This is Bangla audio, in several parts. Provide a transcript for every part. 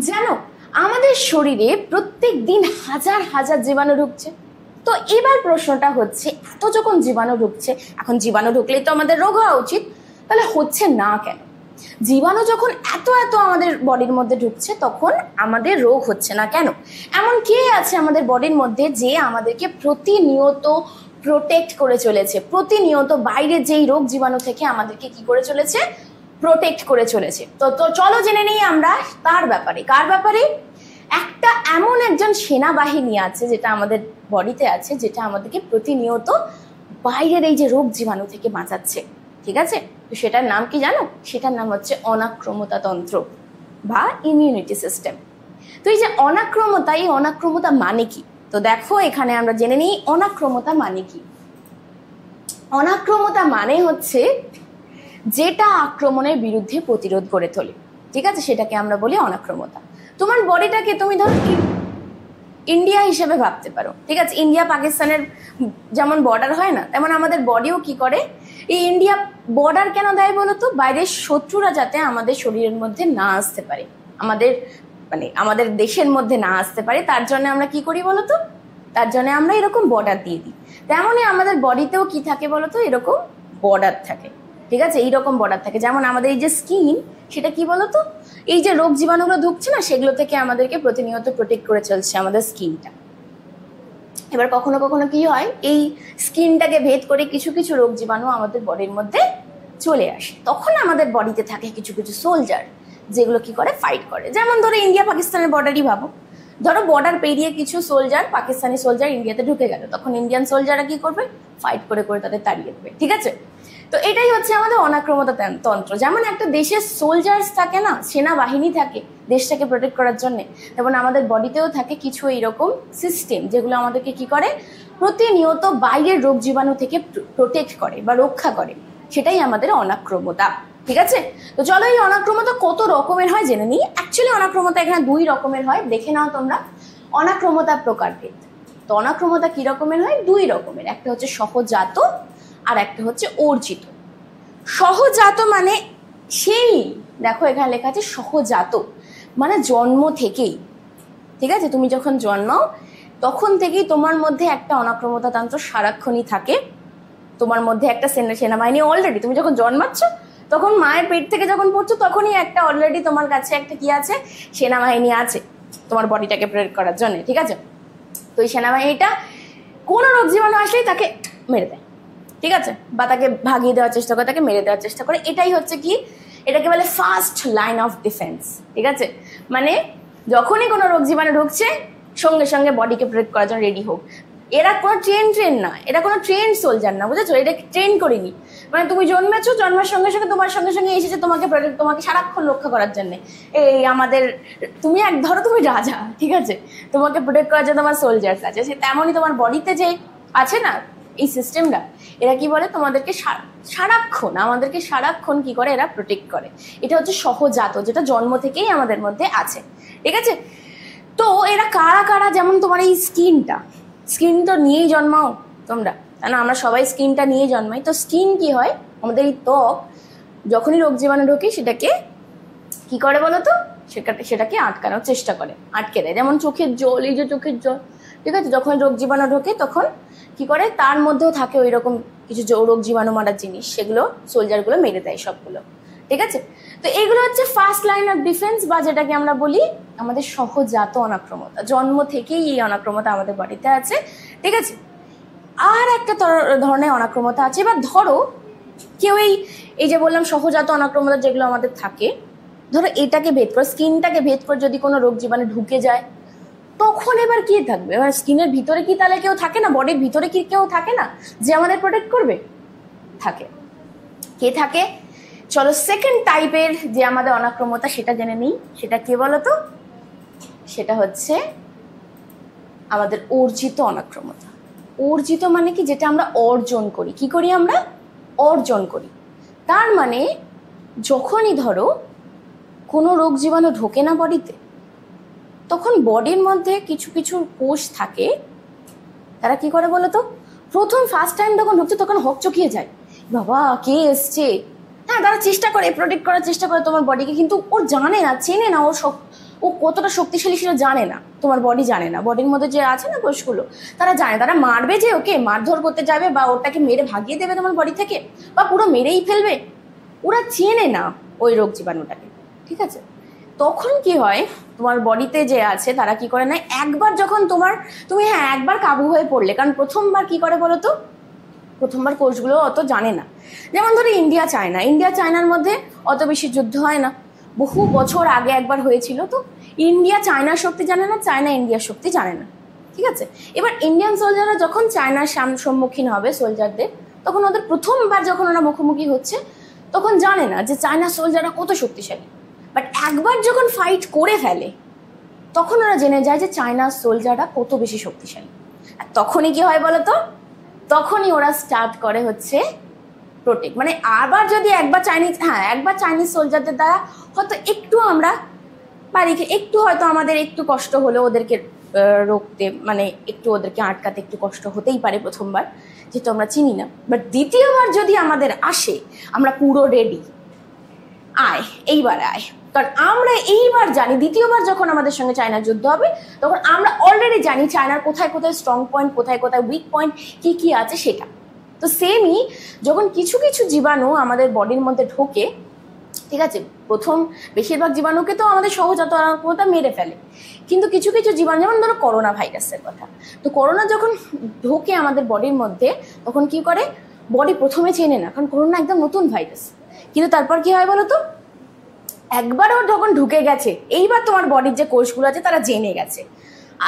জানো আমাদের শরীরে প্রত্যেক দিন হাজার হাজার জীবাণু ঢুকছে। তো এবার প্রশ্নটা হচ্ছে, এত যখন জীবাণু ঢুকছে, এখন জীবাণু ঢুকলেই তো আমাদের রোগ হওয়া উচিত, তাহলে হচ্ছে না কেন? জীবাণু যখন এত এত আমাদের বডির মধ্যে ঢুকছে তখন আমাদের রোগ হচ্ছে না কেন? এমন কে আছে আমাদের বডির মধ্যে যে আমাদেরকে প্রতিনিয়ত প্রোটেক্ট করে চলেছে, প্রতিনিয়ত বাইরের যেই রোগ জীবাণু থেকে আমাদেরকে কি করে চলেছে, প্রোটেক্ট করে চলেছে? তো তো চলো জেনে নেই আমরা তার ব্যাপারে। কার ব্যাপারে? একটা এমন একজন সেনাবাহিনী আছে যেটা আমাদের বডিতে আছে, যেটা আমাদেরকে প্রতিনিয়ত বাইরের এই যে রোগ জীবাণু থেকে বাঁচাচ্ছে। ঠিক আছে, তো সেটার নাম কি জানো? সেটার নাম হচ্ছে অনাক্রমতা তন্ত্র বা ইমিউনিটি সিস্টেম। তো এই যে অনাক্রমতা, এই অনাক্রমতা মানে কি? তো দেখো এখানে আমরা জেনে নিই অনাক্রমতা মানে কি। অনাক্রমতা মানে হচ্ছে যেটা আক্রমণের বিরুদ্ধে প্রতিরোধ করে তোলে। ঠিক আছে, সেটাকে আমরা বলি অনাক্রমতা। তোমার বডিটাকে তুমি ধরো ইন্ডিয়া হিসেবে ভাবতে পারো। ঠিক আছে, ইন্ডিয়া পাকিস্তানের যেমন বর্ডার হয় না, তেমন আমাদের বডিও কি করে, এই ইন্ডিয়া বর্ডার কেন দেয় বলো তো? বাইরের শত্রুরা যাতে আমাদের শরীরের মধ্যে না আসতে পারে, আমাদের আমাদের দেশের মধ্যে না আসতে পারে, তার জন্য আমরা কি করি বলো তো? তার জন্য আমরা এরকম বর্ডার দিয়ে দিই। তেমনই আমাদের বডিতেও কি থাকে বলো তো? এরকম বর্ডার থাকে। ঠিক আছে, এইরকম বর্ডার থাকে। যেমন আমাদের এই যে স্কিন, সেটা কি বলতো, এই যে রোগ জীবাণুগুলো ঢুকছে না, সেগুলো থেকে আমাদেরকে প্রতিনিয়ত প্রোটেক্ট করে চলছে আমাদের স্কিনটা। এবার কখনো কখনো কি হয়, এই স্কিনটাকে ভেদ করে কিছু কিছু রোগ জীবাণু আমাদের বডির মধ্যে চলে আসে। তখন আমাদের বডিতে থাকে কিছু কিছু সোলজার, যেগুলো কি করে, ফাইট করে। যেমন ধরো ইন্ডিয়া পাকিস্তানের বর্ডারই ভাবো। ধরো বর্ডার পেরিয়ে কিছু সোলজার, পাকিস্তানি সোলজার ইন্ডিয়াতে ঢুকে গেল, তখন ইন্ডিয়ান সোলজাররা কি করবে, ফাইট করে করে তাদের তাড়িয়ে দেবে। ঠিক আছে, তো এটাই হচ্ছে আমাদের অনাক্রমতা তন্ত্র। যেমন একটা দেশের সোলজার্স থাকে না, সেনাবাহিনী থাকে দেশটাকে প্রোটেক্ট করার জন্য, তেমন আমাদের বডিতেও থাকে কিছু এইরকম সিস্টেম, যেগুলো আমাদেরকে কি করে, প্রতিনিয়ত বাইরের রোগ জীবাণু থেকে প্রোটেক্ট করে বা রক্ষা করে। সেটাই আমাদের অনাক্রমতা। ঠিক আছে, তো চলো এই অনাক্রমতা কত রকমের হয় জেনে নিই। অ্যাকচুয়ালি অনাক্রমতা এখানে দুই রকমের হয়, দেখে নাও তোমরা। অনাক্রমতা প্রকারভেদ। তো অনাক্রমতা কি রকমের হয়? দুই রকমের, একটা হচ্ছে সহজাত আর একটা হচ্ছে অর্জিত। সহজাত মানে সেই, দেখো এখানে লেখা আছে সহজাত, মানে জন্ম থেকেই। ঠিক আছে, তুমি যখন জন্মাও তখন থেকেই তোমার মধ্যে একটা অনাক্রমতা তন্ত্র সারাক্ষণই থাকে। তোমার মধ্যে একটা সেনাবাহিনী অলরেডি, তুমি যখন জন্মাচ্ছ তখন মায়ের পেট থেকে যখন পড়ছো তখনই একটা অলরেডি তোমার কাছে একটা কি আছে, সেনাবাহিনী আছে তোমার বডিটাকে প্রোটেক্ট করার জন্য। ঠিক আছে, তো এই সেনাবাহিনীটা কোনো রোগ জীবাণু আসলেই তাকে মেরে দেয়। ঠিক আছে, বা তাকে ভাগিয়ে দেওয়ার চেষ্টা করে, তাকে মেরে দেওয়ার চেষ্টা করে। এটাই হচ্ছে কি, এটাকে বলে ফার্স্ট লাইন অফ ডিফেন্স। ঠিক আছে, মানে যখনই কোনো রোগ জীবাণু ঢুকছে সঙ্গে সঙ্গে বডিকে প্রোটেক্ট করার জন্য রেডি হোক। এরা কোনো ট্রেন না, এরা কোনো ট্রেন সোলজার না, বুঝেছো? এটা ট্রেন করিনি। মানে তুমি জন্মেছো, জন্মের সঙ্গে সঙ্গে তোমার সঙ্গে সঙ্গে এসেছে তোমাকে প্রোটেক্ট, তোমাকে সারাক্ষণ রক্ষা করার জন্য। এই আমাদের, তুমি ধরো তুমি রাজা, ঠিক আছে, তোমাকে প্রোটেক্ট করার জন্য তোমার সোলজার্স আছে। সে তেমনই তোমার বডিতে যে আছে না এই সিস্টেমটা, এরা কি বলে, তোমাদেরকে সারাক্ষণ, আমাদেরকে সারাক্ষণ কি করে, এরা প্রোটেক্ট করে। এটা হচ্ছে সহজাত, যেটা জন্ম থেকেই আমাদের মধ্যে আছে। ঠিক আছে, তো এরা কারা কারা? যেমন তোমার এই স্কিন তো নিয়েই জন্মাও তোমরা, কেন আমরা সবাই স্কিনটা নিয়ে জন্মাই। তো স্কিন কি হয়, আমাদের এই ত্বক যখনই রোগ জীবাণু ঢোকে সেটাকে কি করে বলো তো, সেটাকে আটকানোর চেষ্টা করে, আটকে দেয়। যেমন চোখের জল, এই যে চোখের জল, ঠিক আছে, যখন রোগ জীবাণু ঢোকে তখন কি করে, তার মধ্যেও থাকে ওই রকম কিছু রোগ জীবাণু মারার জিনিস, সেগুলো সোলজারগুলো মেরে দেয় সবগুলো। ঠিক আছে, তো এইগুলো হচ্ছে ফার্স্ট লাইন অফ ডিফেন্স, বা যেটাকে আমরা বলি আমাদের সহজাত অনাক্রমতা। জন্ম থেকেই এই অনাক্রমতা আমাদের বডিতে আছে। ঠিক আছে, আর একটা ধরনের অনাক্রমতা আছে। এবার ধরো কেউ এই যে বললাম সহজাত অনাক্রমতা যেগুলো আমাদের থাকে, ধরো এটাকে ভেদ করে, স্কিনটাকে ভেদ করে যদি কোনো রোগ জীবাণু ঢুকে যায়, তখন এবার কি থাকবে? এবার স্কিনের ভিতরে কি তাহলে কেউ থাকে না, বডির ভিতরে কি কেউ থাকে না যে আমাদের প্রোটেক্ট করবে? থাকে। কে থাকে? চলো সেকেন্ড টাইপের যে আমাদের অনাক্রমতা সেটা জেনে নিই। সেটা কি বলতো? সেটা হচ্ছে আমাদের অর্জিত অনাক্রমতা। অর্জিত মানে কি, যেটা আমরা অর্জন করি। কি করি? আমরা অর্জন করি। তার মানে যখনই ধরো কোনো রোগ জীবাণু ঢোকে না বডিতে, তখন বডির মধ্যে কিছু কিছু কোষ থাকে, তারা কি করে বলো তো, প্রথম ফার্স্ট টাইম যখন ঢুকছে তখন হকচকিয়ে যায়, বাবা কে এসছে। হ্যাঁ, তারা চেষ্টা করে প্রোটেক্ট করার চেষ্টা করে তোমার বডিকে, কিন্তু ওর জানে না, চেনে না, ও কতটা শক্তিশালী সেটা জানে না, তোমার বডি জানে না, বডির মধ্যে যে আছে না কোষগুলো তারা জানে, তারা মারবে যে ওকে মারধর করতে যাবে বা ওটাকে মেরে ভাগিয়ে দেবে তোমার বডি থেকে বা পুরো মেরেই ফেলবে, ওরা চেনে না ওই রোগ জীবাণুটাকে, ঠিক আছে? তখন কি হয়, তোমার বডিতে যে আছে তারা কি করে না, একবার যখন তুমি হ্যাঁ একবার কাবু হয়ে পড়লে, কারণ প্রথমবার কি করে বলো তো, প্রথমবার কোষগুলো অত জানে না। যেমন ধরো ইন্ডিয়া চায়নার মধ্যে অত বেশি যুদ্ধ হয় না, বহু বছর আগে একবার হয়েছিল, তো ইন্ডিয়া চায়নার শক্তি জানে না, চায়না ইন্ডিয়ার শক্তি জানে না, ঠিক আছে? এবার ইন্ডিয়ান সোলজাররা যখন চায়নার সম্মুখীন হবে সোলজারদের, তখন ওদের প্রথমবার যখন ওরা মুখোমুখি হচ্ছে তখন জানে না যে চায়না সোলজাররা কত শক্তিশালী, বাট একবার যখন ফাইট করে ফেলে তখন ওরা জেনে যায় যে চায়না সোলজাররা কত বেশি শক্তিশালী। আর তখনই কি হয় বলো তো, তখনই ওরা স্টার্ট করে হচ্ছে প্রোটেক্ট, মানে আবার যদি একবার চাইনিজ সোলজারদের দ্বারা হয়তো একটু আমরা বাড়িকে একটু হয়তো আমাদের একটু কষ্ট হলো ওদেরকে রুখতে, মানে একটু ওদেরকে আটকাতে একটু কষ্ট হতেই পারে প্রথমবার, যেহেতু আমরা চিনি না, বাট দ্বিতীয়বার যদি আমাদের আসে আমরা পুরো রেডি, এইবার আয়, কারণ আমরা এইবার জানি দ্বিতীয়বার যখন আমাদের সঙ্গে চায়নার যুদ্ধ হবে তখন আমরা অলরেডি জানি চায়নার কোথায় কোথায় স্ট্রং পয়েন্ট, কোথায় কোথায় উইক পয়েন্ট, কি কি আছে সেটা। তো সেমই যখন কিছু কিছু জীবাণু আমাদের বডির মধ্যে ঢোকে, ঠিক আছে, বেশিরভাগ জীবাণুকে তো আমাদের সহজাত মেরে ফেলে, কিন্তু কিছু কিছু জীবাণু, যেমন ধরো করোনা ভাইরাসের কথা, তো করোনা যখন ঢোকে আমাদের বডির মধ্যে তখন কি করে, বডি প্রথমে চেনে না, কারণ করোনা একদম নতুন ভাইরাস, কিন্তু তারপর কি হয় বলো তো, একবার ওর যখন ঢুকে গেছে এইবার তোমার বডির যে কোষগুলো আছে তারা জেনে গেছে,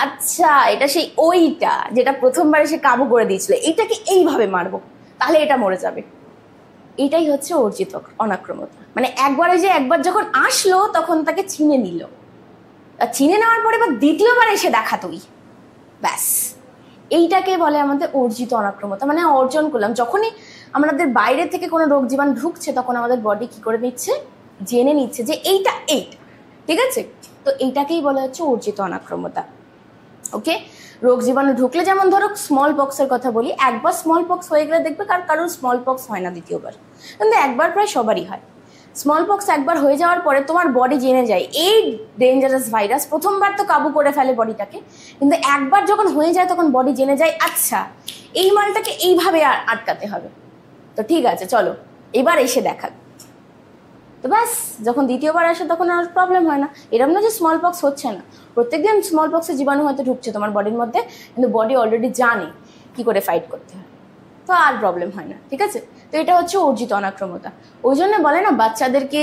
আচ্ছা এটা সেই ওইটা যেটা প্রথমবার এসে কাবু করে দিয়েছিল, এইটাকে এইভাবে মারবো তাহলে এটা মরে যাবে। এটাই হচ্ছে অর্জিত অনাক্রমতা, মানে একবার যখন আসলো তখন তাকে চিনে নিল, আর চিনে নেওয়ার পরে এবার দ্বিতীয়বার এসে দেখা তুই, ব্যাস এইটাকে বলে আমাদের অর্জিত অনাক্রমতা, মানে অর্জন করলাম। যখনই আমাদের বাইরে থেকে কোনো রোগ জীবাণু ঢুকছে তখন আমাদের বডি কি করে নিচ্ছে, জেনে নিচ্ছে যে এইটা, ঠিক আছে? তো এইটাকেই বলা হচ্ছে অর্জিত অনাক্রমতা। ওকে, রোগ জীবাণু ঢুকলে, যেমন ধরো স্মল পক্সের কথা বলি, একবার স্মল পক্স হয়ে গেলে দেখবে কারোর স্মল পক্স হয় না দ্বিতীয়বার, কিন্তু একবার প্রায় সবারই হয়। স্মল পক্স একবার হয়ে যাওয়ার পরে তোমার বডি জেনে যায় এই ডেঞ্জারাস ভাইরাস, প্রথমবার তো কাবু করে ফেলে বডিটাকে, কিন্তু একবার যখন হয়ে যায় তখন বডি জেনে যায় আচ্ছা এই মালটাকে এইভাবে আটকাতে হবে, তো ঠিক আছে চলো এবার এসে দেখা, তো ব্যাস যখন দ্বিতীয়বার আসে তখন আর প্রবলেম হয় না। এরকম না যে স্মল পক্স হচ্ছে না, প্রত্যেকদিন স্মল পক্সের জীবাণু হয়তো ঢুকছে তোমার বডির মধ্যে, কিন্তু বডি অলরেডি জানে কি করে ফাইট করতে হয়, তো আর প্রবলেম হয় না, ঠিক আছে? তো এটা হচ্ছে অর্জিত অনাক্রমতা। ওই জন্য বলে না বাচ্চাদেরকে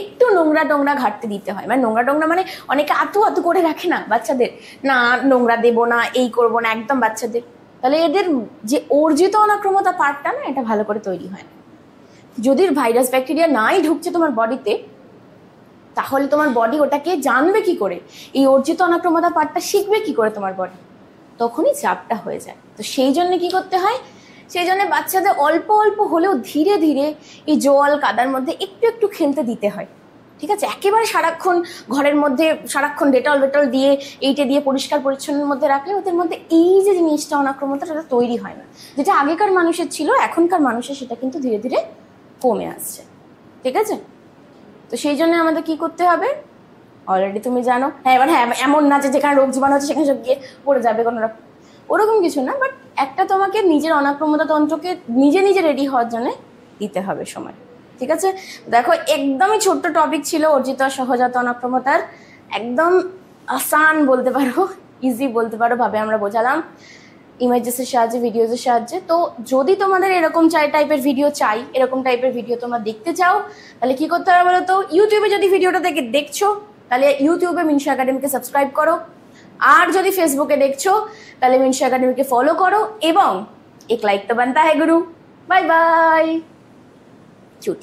একটু নোংরা ঘাটতে দিতে হয়, মানে নোংরা মানে অনেকে আতু করে রাখে না বাচ্চাদের, না নোংরা দেবো না, এই করবো না একদম বাচ্চাদের, তাহলে এদের যে অর্জিত অনাক্রমতা পার্টটা না এটা ভালো করে তৈরি হয় না। যদি ভাইরাস ব্যাকটেরিয়া নাই ঢুকছে তোমার বডিতে, তাহলে তোমার বডি ওটাকে জানবে কি করে, এই অর্জিত অনাক্রমতা পার্টটা শিখবে কি করে তোমার বডি, তখনই চাপটা হয়ে যায়। তো সেই জন্য কি করতে হয়, সেই জন্য বাচ্চাদের অল্প অল্প হলেও ধীরে ধীরে এই জল কাদার মধ্যে একটু একটু খেলতে দিতে হয়, ঠিক আছে? একেবারে সারাক্ষণ ঘরের মধ্যে সারাক্ষণ ডেটল দিয়ে এইটা দিয়ে পরিষ্কার পরিচ্ছন্নের মধ্যে রাখলে ওদের মধ্যে এই যে জিনিসটা অনাক্রমতা সেটা তৈরি হয় না, যেটা আগেকার মানুষের ছিল, এখনকার মানুষের সেটা কিন্তু ধীরে ধীরে কমে আসছে, ঠিক আছে? তো সেই জন্য আমাদের কি করতে হবে, অলরেডি তুমি জানো। এবার এমন না যে যেখানে রোগ জীবাণু আছে সেখানে সব গিয়ে পড়ে যাবে, কোনো ওরকম কিছু না, বাট একটা তোমাকে নিজের অনাক্রমতা তন্ত্রকে নিজে রেডি হওয়ার জন্য দিতে হবে সময়, ঠিক আছে? দেখো একদমই ছোট্ট টপিক ছিল অর্জিত সহজাত অনাক্রমতার, একদম আসান বলতে পারো, ইজি বলতে পারো ভাবে আমরা বোঝালাম ইমেজেসের সাহায্যে, ভিডিওজের সাহায্যে। তো যদি তোমাদের এরকম টাইপের ভিডিও চাই, এরকম টাইপের ভিডিও তোমরা দেখতে চাও, তাহলে কি করতে হবে বলো তো, ইউটিউবে যদি ভিডিওটা দেখছো তাহলে ইউটিউবে মিনসা একাডেমিকে সাবস্ক্রাইব করো, আর যদি ফেসবুকে দেখছো তাহলে মিনসা একাডেমিকে ফলো করো, এবং এক লাইক তো বানতা হ্যায় গুরু। Bye bye. চুট।